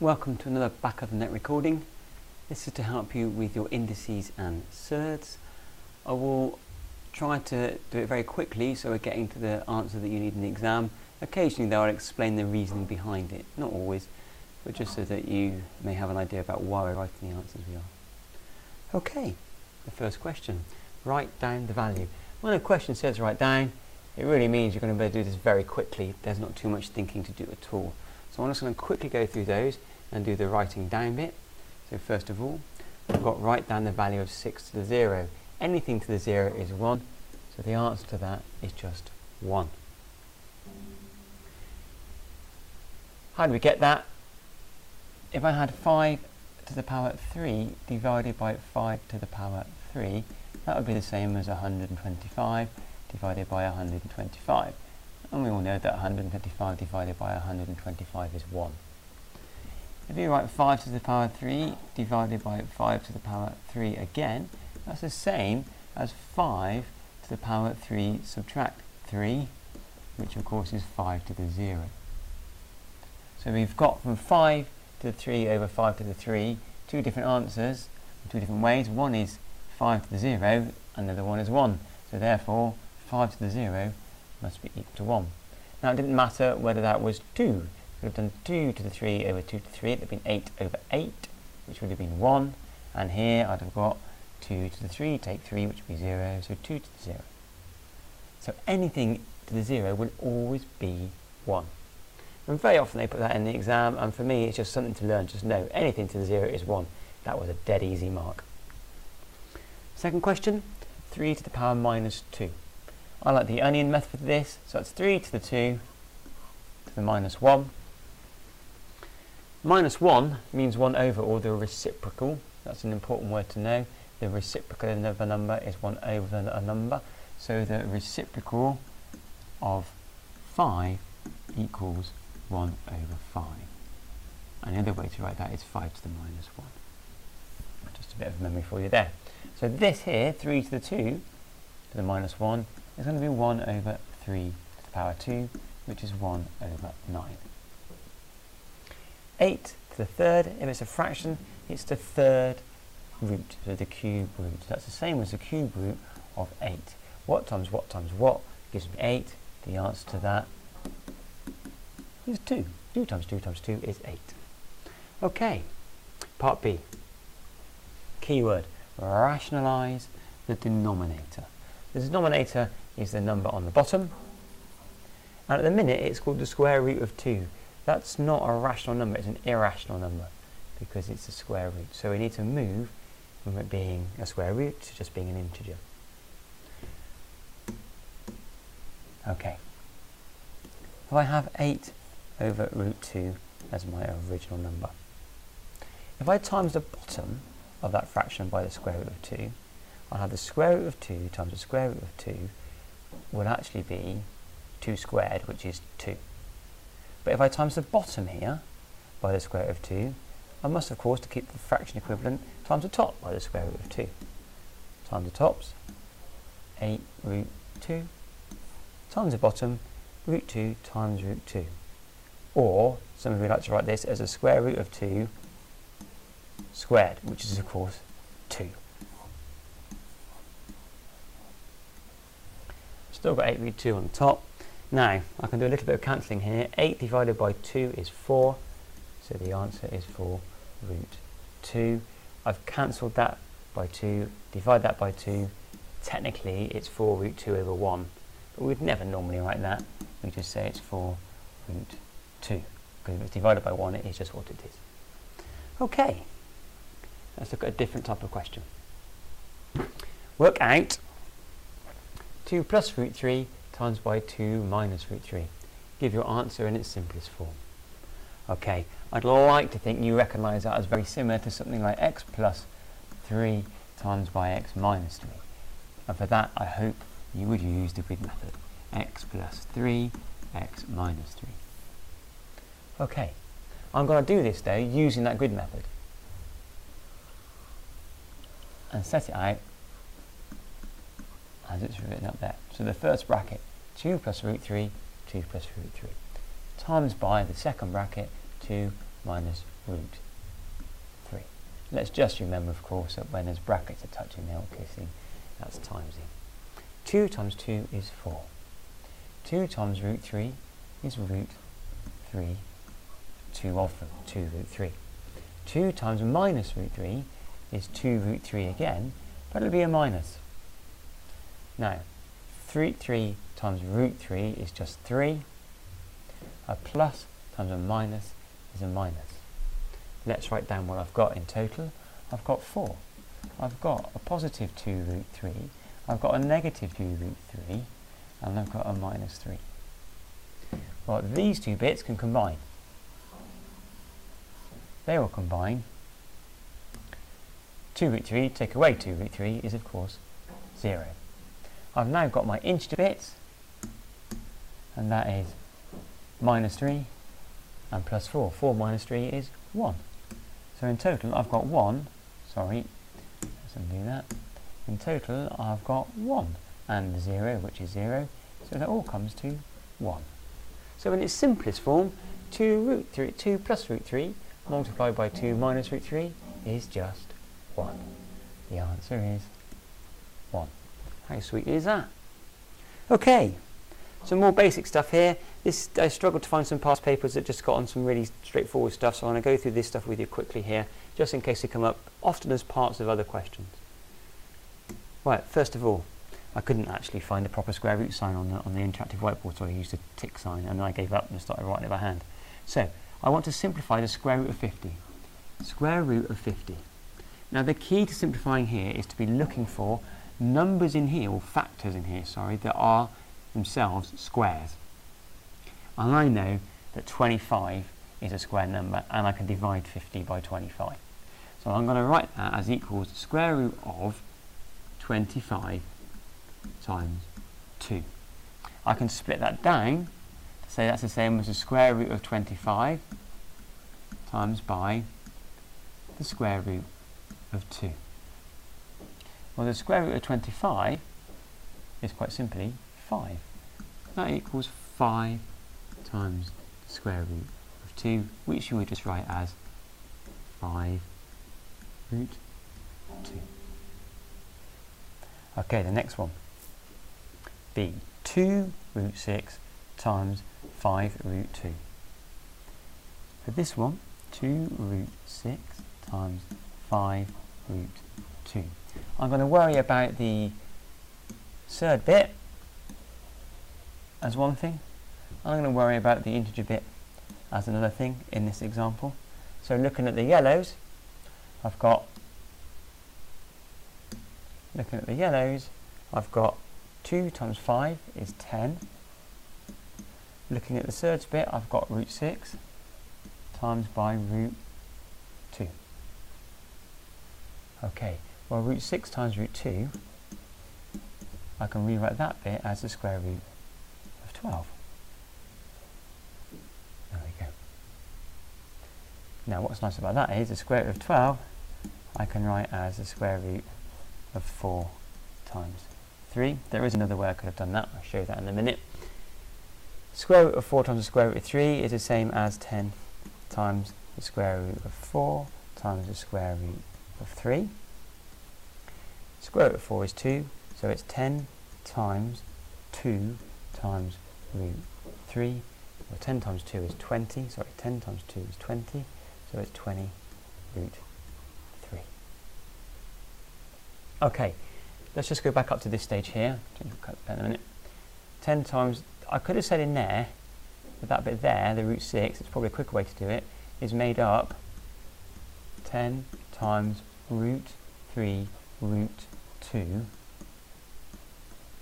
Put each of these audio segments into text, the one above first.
Welcome to another back of the net recording. This is to help you with your indices and surds. I will try to do it very quickly so we're getting to the answer that you need in the exam. Occasionally though I'll explain the reasoning behind it, not always, but just so that you may have an idea about why we're writing the answers we are. Okay, the first question. Write down the value. When a question says write down, it really means you're going to be able to do this very quickly. There's not too much thinking to do at all. So I'm just going to quickly go through those and do the writing down bit. So first of all, we've got write down the value of 6 to the 0. Anything to the 0 is 1, so the answer to that is just 1. How do we get that? If I had 5 to the power 3 divided by 5 to the power 3, that would be the same as 125 divided by 125. And we all know that 125 divided by 125 is 1. If you write 5 to the power 3 divided by 5 to the power 3 again, that's the same as 5 to the power 3 subtract 3, which of course is 5 to the 0. So we've got from 5 to the 3 over 5 to the 3, two different answers, two different ways. One is 5 to the 0, and the other one is 1. So therefore, 5 to the 0 must be equal to 1. Now it didn't matter whether that was 2. We would have done 2 to the 3 over 2 to the 3, it would have been 8 over 8, which would have been 1. And here I'd have got 2 to the 3, take 3, which would be 0, so 2 to the 0. So anything to the 0 will always be 1. And very often they put that in the exam, and for me it's just something to learn. Just know anything to the 0 is 1. That was a dead easy mark. Second question, 3 to the power minus 2. I like the onion method for this, so that's 3 to the 2 to the minus 1. Minus 1 means 1 over, or the reciprocal. That's an important word to know. The reciprocal of a number is 1 over a number. So the reciprocal of 5 equals 1 over 5. And the other way to write that is 5 to the minus 1. Just a bit of memory for you there. So this here, 3 to the 2 to the minus 1, is going to be 1 over 3 to the power 2, which is 1 over 9. 8 to the third, if it's a fraction, it's the third root, so the cube root. That's the same as the cube root of 8. What times what times what gives me 8. The answer to that is 2. 2 times 2 times 2 is 8. Okay, part B. Keyword, rationalize the denominator. The denominator is the number on the bottom, and at the minute it's called the square root of 2. That's not a rational number, it's an irrational number because it's a square root. So we need to move from it being a square root to just being an integer. Okay. If I have 8 over root 2 as my original number, if I times the bottom of that fraction by the square root of 2, I'll have the square root of 2 times the square root of 2 will actually be 2 squared, which is 2. But if I times the bottom here by the square root of 2, I must, of course, to keep the fraction equivalent, times the top by the square root of 2. Times the tops, 8 root 2, times the bottom, root 2 times root 2. Or, some of you like to write this as a square root of 2 squared, which is, of course, 2. Still got 8 root 2 on the top. Now, I can do a little bit of cancelling here. 8 divided by 2 is 4, so the answer is 4 root 2. I've cancelled that by 2, divide that by 2. Technically, it's 4 root 2 over 1, but we'd never normally write that. We just say it's 4 root 2, because if it's divided by 1, it is just what it is. Okay, let's look at a different type of question. Work out 2 plus root 3 times by 2 minus root 3. Give your answer in its simplest form. Okay, I'd like to think you recognise that as very similar to something like x plus 3 times by x minus 3. And for that, I hope you would use the grid method. X plus 3, x minus 3. Okay, I'm going to do this though using that grid method. And set it out as it's written up there. So the first bracket, 2 plus root 3, 2 plus root 3, times by the second bracket, 2 minus root 3. Let's just remember, of course, that when there's brackets are touching, they're kissing, that's timesing. 2 times 2 is 4. 2 times root 3 is root 3, 2 of them, 2 root 3. 2 times minus root 3 is 2 root 3 again, but it'll be a minus. Now, 3 times root 3 is just 3. A plus times a minus is a minus. Let's write down what I've got in total. I've got 4. I've got a positive 2 root 3. I've got a negative 2 root 3. And I've got a minus 3. Well, these two bits can combine. They will combine. 2 root 3, take away 2 root 3 is, of course, 0. I've now got my integer bits, and that is minus 3 and plus 4. 4 minus 3 is 1. So in total, I've got 1. Sorry, let's undo that. In total, I've got 1 and 0, which is 0. So that all comes to 1. So in its simplest form, 2 plus root 3 multiplied by 2 minus root 3 is just 1. The answer is 1. How sweet is that? Okay, some more basic stuff here. I struggled to find some past papers that just got on some really straightforward stuff, so I'm going to go through this stuff with you quickly here, just in case they come up, often as parts of other questions. Right, first of all, I couldn't actually find the proper square root sign on the interactive whiteboard, so I used a tick sign, and then I gave up and started writing it by hand. So, I want to simplify the square root of 50. Square root of 50. Now, the key to simplifying here is to be looking for numbers in here, or factors in here, sorry, that are themselves squares. And I know that 25 is a square number, and I can divide 50 by 25. So I'm going to write that as equals square root of 25 times 2. I can split that down to say that's the same as the square root of 25 times by the square root of 2. Well, the square root of 25 is quite simply 5. That equals 5 times the square root of 2, which you would just write as 5 root 2. Okay, the next one. B. 2 root 6 times 5 root 2. For this one, 2 root 6 times 5 root 2. I'm going to worry about the third bit as one thing. I'm going to worry about the integer bit as another thing in this example. So looking at the yellows, I've got 2 times 5 is 10. Looking at the third bit, I've got root 6 times by root 2. Okay, well, root 6 times root 2, I can rewrite that bit as the square root of 12. There we go. Now, what's nice about that is the square root of 12 I can write as the square root of 4 times 3. There is another way I could have done that. I'll show you that in a minute. Square root of 4 times the square root of 3 is the same as 10 times the square root of 4 times the square root of 3. Square root of 4 is 2, so it's 10 times 2 times root 3. Well, 10 times 2 is 20, sorry, 10 times 2 is 20, so it's 20 root 3. Okay, let's just go back up to this stage here. Cut that in a minute. 10 times, I could have said in there, with that bit there, the root 6, it's probably a quicker way to do it, is made up 10 times root 3 root 2,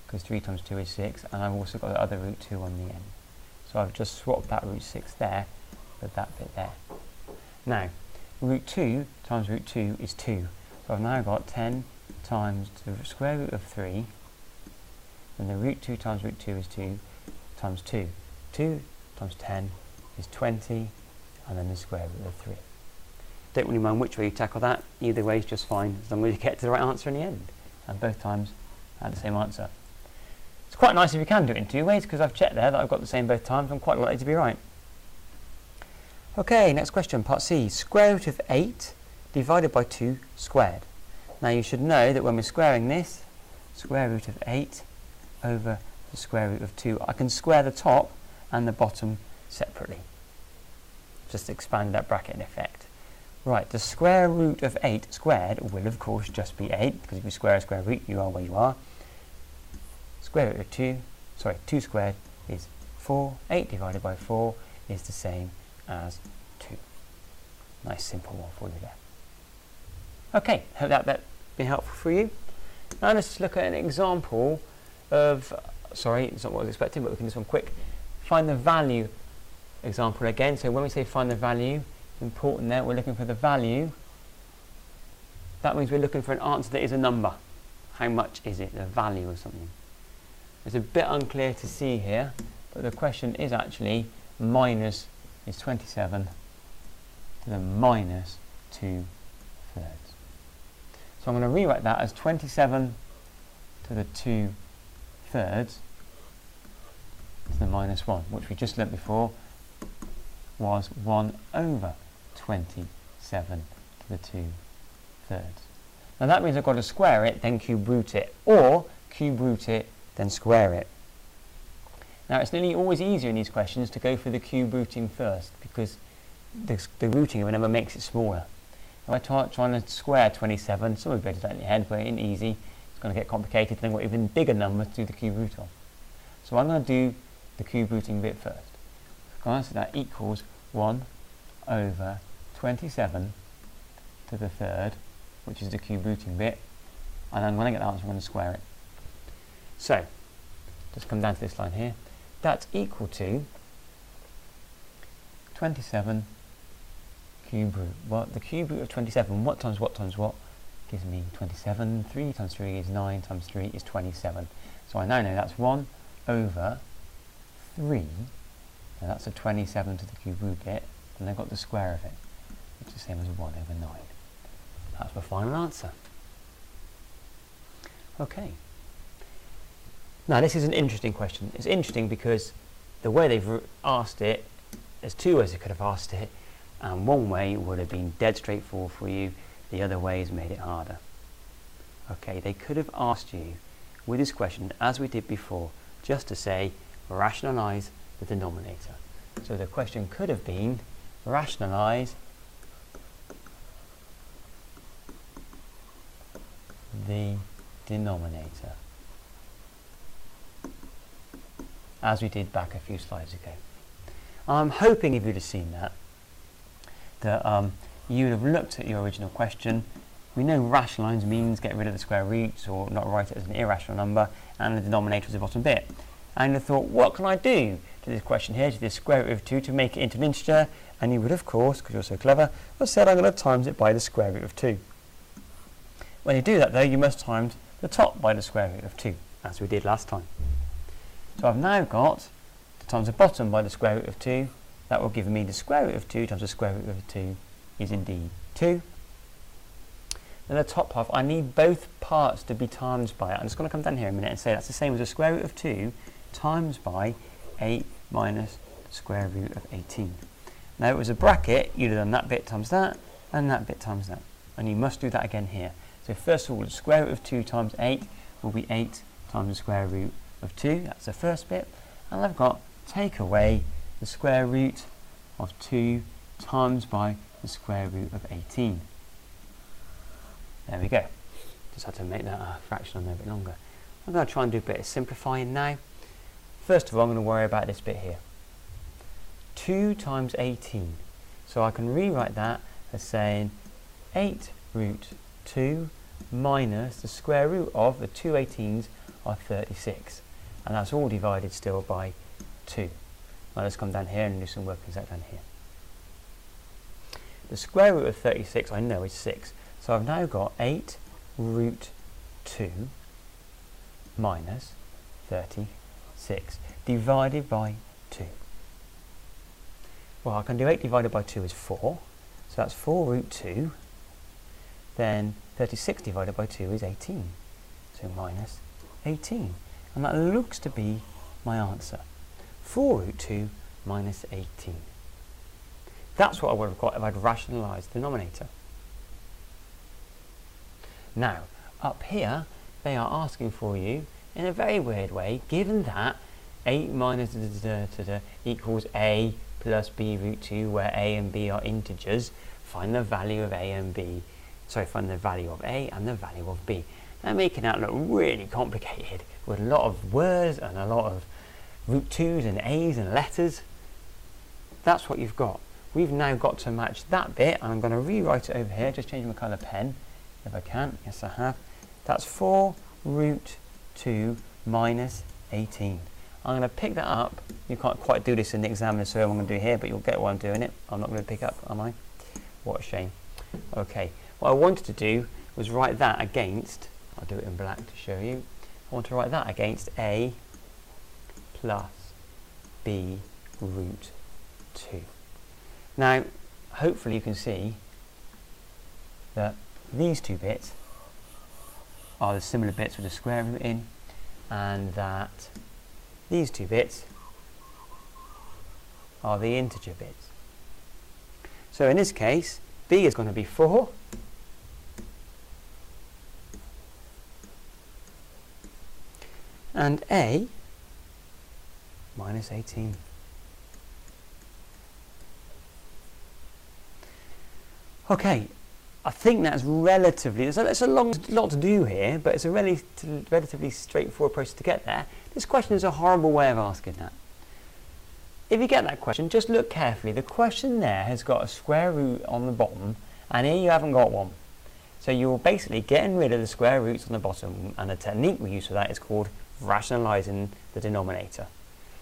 because 3 times 2 is 6, and I've also got the other root 2 on the end. So I've just swapped that root 6 there with that bit there. Now, root 2 times root 2 is 2. So I've now got 10 times the square root of 3, and the root 2 times root 2 is 2 times 2. 2 times 10 is 20, and then the square root of 3. Don't really mind which way you tackle that, either way is just fine, as long as you get to the right answer in the end. And both times I had the same answer. It's quite nice if you can do it in two ways, because I've checked there that I've got the same both times. I'm quite likely to be right. Okay, next question, part C. Square root of 8 divided by 2 squared. Now you should know that when we're squaring this, square root of 8 over the square root of 2, I can square the top and the bottom separately. Just expand that bracket in effect. Right, the square root of 8 squared will of course just be 8, because if you square a square root, you are where you are. Square root of 2 squared is 4. 8 divided by 4 is the same as 2. Nice simple one for you there. Okay, hope that be helpful for you. Now let's look at an example of, sorry, it's not what I was expecting, but we can do this one quick. Find the value example again. So when we say find the value, it's important there, we're looking for the value. That means we're looking for an answer that is a number. How much is it, the value of something? It's a bit unclear to see here, but the question is actually minus is 27 to the minus 2 thirds. So I'm going to rewrite that as 27 to the 2 thirds to the minus 1, which we just learnt before was 1 over 27 to the 2 thirds. Now that means I've got to square it, then cube root it, or cube root it, then square it. Now it's nearly always easier in these questions to go for the cube rooting first, because the rooting of a number makes it smaller. If I try trying to square 27, some of you better do that in your head, but it ain't easy. It's going to get complicated, then I've got even bigger numbers to do the cube root of. So I'm going to do the cube rooting bit first. So that equals 1 over 27 to the third, which is the cube rooting bit, and then when I get that answer I'm going to square it. So, just come down to this line here. That's equal to 27 cube root. Well, the cube root of 27, what times what times what, gives me 27. 3 times 3 is 9, times 3 is 27. So I now know that's 1 over 3, and that's a 27 to the cube root bit, and I've got the square of it, which is the same as 1 over 9. That's my final answer. Okay. Now this is an interesting question. It's interesting because the way they've asked it, there's two ways they could have asked it, and one way would have been dead straightforward for you, the other way has made it harder. Okay, they could have asked you with this question, as we did before, just to say rationalize the denominator. So the question could have been rationalize the denominator, as we did back a few slides ago. I'm hoping if you'd have seen that you would have looked at your original question. We know rationalize means get rid of the square roots or not write it as an irrational number, and the denominator is the bottom bit. And I thought, what can I do to this question here, to this square root of 2, to make it into an integer? And you would, of course, because you're so clever, have said I'm going to times it by the square root of 2. When you do that, though, you must times the top by the square root of 2, as we did last time. So I've now got to times the bottom by the square root of 2. That will give me the square root of 2 times the square root of 2 is indeed 2. Then the top half, I need both parts to be times by it. I'm just going to come down here a minute and say that's the same as the square root of 2 times by 8 minus the square root of 18. Now it was a bracket, you'd have done that bit times that, and that bit times that. And you must do that again here. So first of all, the square root of 2 times 8 will be 8 times the square root of 2. That's the first bit. And I've got take away the square root of 2 times by the square root of 18. There we go. Just had to make that fraction on there a bit longer. I'm going to try and do a bit of simplifying now. First of all, I'm going to worry about this bit here. 2 times 18. So I can rewrite that as saying 8 root 2 minus the square root of the 2 18s are 36. And that's all divided still by 2. Now let's come down here and do some workings out down here. The square root of 36 I know is 6. So I've now got 8 root 2 minus 36 divided by 2. Well, I can do 8 divided by 2 is 4. So that's 4 root 2. Then 36 divided by 2 is 18. So minus 18. And that looks to be my answer. 4 root 2 minus 18. That's what I would have got if I'd rationalised the denominator. Now, up here, they are asking for you, in a very weird way, given that 8 minus equals a plus b root 2, where a and b are integers, find the value of a and b. Sorry, find the value of a and the value of b. They're making that look really complicated, with a lot of words and a lot of root 2s and a's and letters. That's what you've got. We've now got to match that bit, and I'm going to rewrite it over here, just change my colour pen, if I can. Yes, I have. That's 4 root 2 minus 18. I'm going to pick that up. You can't quite do this in the examiner, so I'm going to do here, but you'll get why I'm doing it. I'm not going to pick up, am I? What a shame. Okay, what I wanted to do was write that against, I'll do it in black to show you. I want to write that against a plus b root 2. Now, hopefully you can see that these two bits are the similar bits with the square root in, and that these two bits are the integer bits. So in this case, b is going to be 4, and a minus 18. Okay, I think that's relatively, there's a lot to do here, but it's a relatively straightforward process to get there. This question is a horrible way of asking that. If you get that question, just look carefully. The question there has got a square root on the bottom, and here you haven't got one. So you're basically getting rid of the square roots on the bottom, and the technique we use for that is called rationalizing the denominator.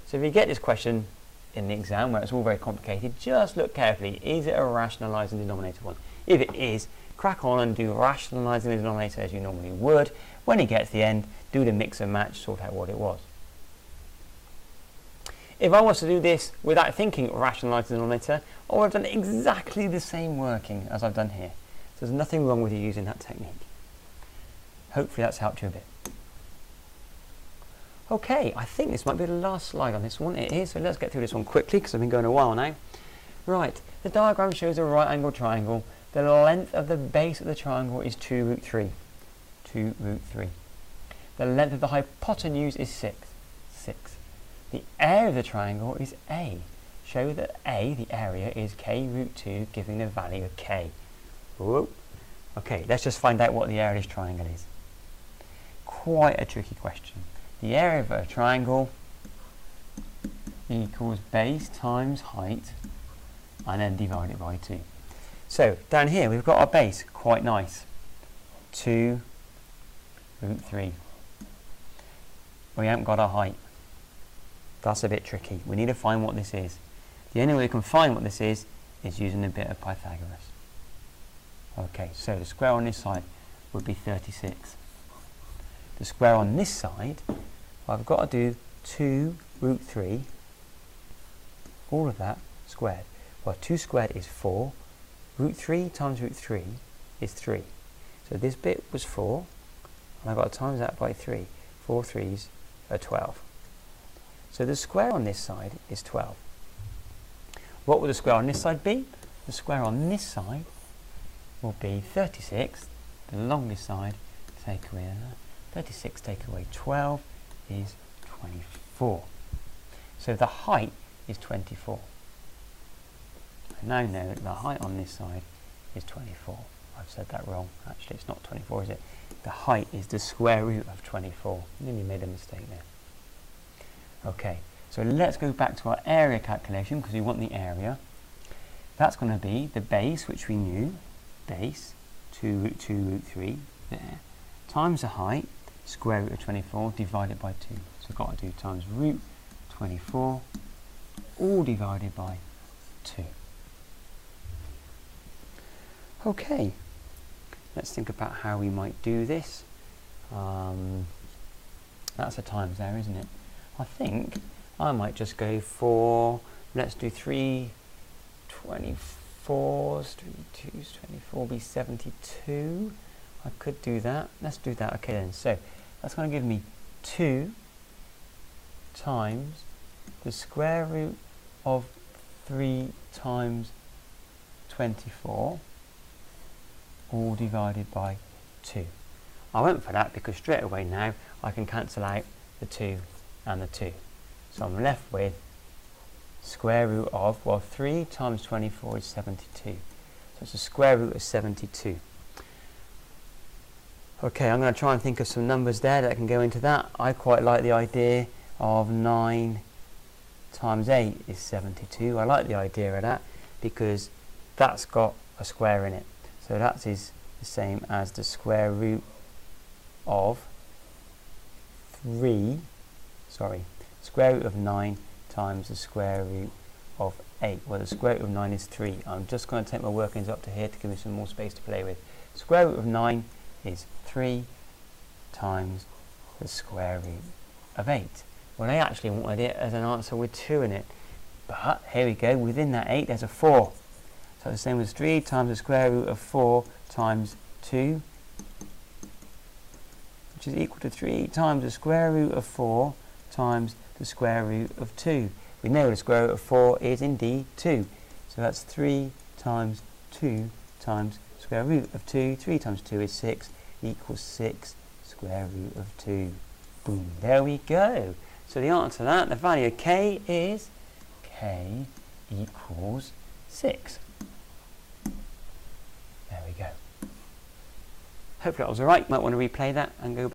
So if you get this question in the exam where it's all very complicated, just look carefully. Is it a rationalizing denominator one? If it is, crack on and do rationalizing the denominator as you normally would. When you get to the end, do the mix and match, sort out what it was. If I was to do this without thinking rationalizing the denominator, I would have done exactly the same working as I've done here. So there's nothing wrong with you using that technique. Hopefully that's helped you a bit. Okay, I think this might be the last slide on this one. It is, so let's get through this one quickly because I've been going a while now. Right, the diagram shows a right angled triangle. The length of the base of the triangle is 2 root 3. 2 root 3. The length of the hypotenuse is 6. The area of the triangle is A. Show that A, the area, is k root 2, giving the value of k. Whoa. Okay, let's just find out what the area of this triangle is. Quite a tricky question. The area of a triangle equals base times height, and then divided by 2. So down here we've got our base, quite nice, 2 root 3. We haven't got our height. That's a bit tricky. We need to find what this is. The only way we can find what this is using a bit of Pythagoras. Okay, so the square on this side would be 36. The square on this side, I've got to do 2 root 3, all of that squared. Well, 2 squared is 4. Root 3 times root 3 is 3. So this bit was 4, and I've got to times that by 3. 4 3s are 12. So the square on this side is 12. What will the square on this side be? The square on this side will be 36, the longest side, take away 36, take away 12 is 24. So the height is 24. I now know that the height on this side is 24. I've said that wrong. Actually, it's not 24, is it? The height is the square root of 24. Nearly made a mistake there. Okay, so let's go back to our area calculation because we want the area. That's going to be the base, which we knew, base, 2 root 3, there, times the height, square root of 24, divided by 2. So I've got to do times root 24, all divided by 2. Okay, let's think about how we might do this. That's a times there, isn't it? I think I might just go for, let's do 3 24s, 3 2s, 24 be 72. I could do that. Let's do that. Okay then, so that's going to give me 2 times the square root of 3 times 24 all divided by 2. I went for that because straight away now I can cancel out the 2 and the 2. So I'm left with square root of, well, 3 times 24 is 72. So it's the square root of 72. Okay, I'm going to try and think of some numbers there that can go into that. I quite like the idea of 9 times 8 is 72. I like the idea of that because that's got a square in it. So that is the same as the square root of square root of 9 times the square root of 8. Well, the square root of 9 is 3. I'm just going to take my workings up to here to give me some more space to play with. Square root of 9 is 3 times the square root of 8. Well, I actually wanted it as an answer with 2 in it. But here we go, within that 8 there's a 4. So the same as 3 times the square root of 4 times 2, which is equal to 3 times the square root of 4 times the square root of 2. We know the square root of 4 is indeed 2. So that's 3 times 2 times square root of 2. 3 times 2 is 6, equals 6 square root of 2. Boom, there we go. So the answer to that, the value of k is k equals 6. There we go. Hopefully that was alright. Might want to replay that and go back.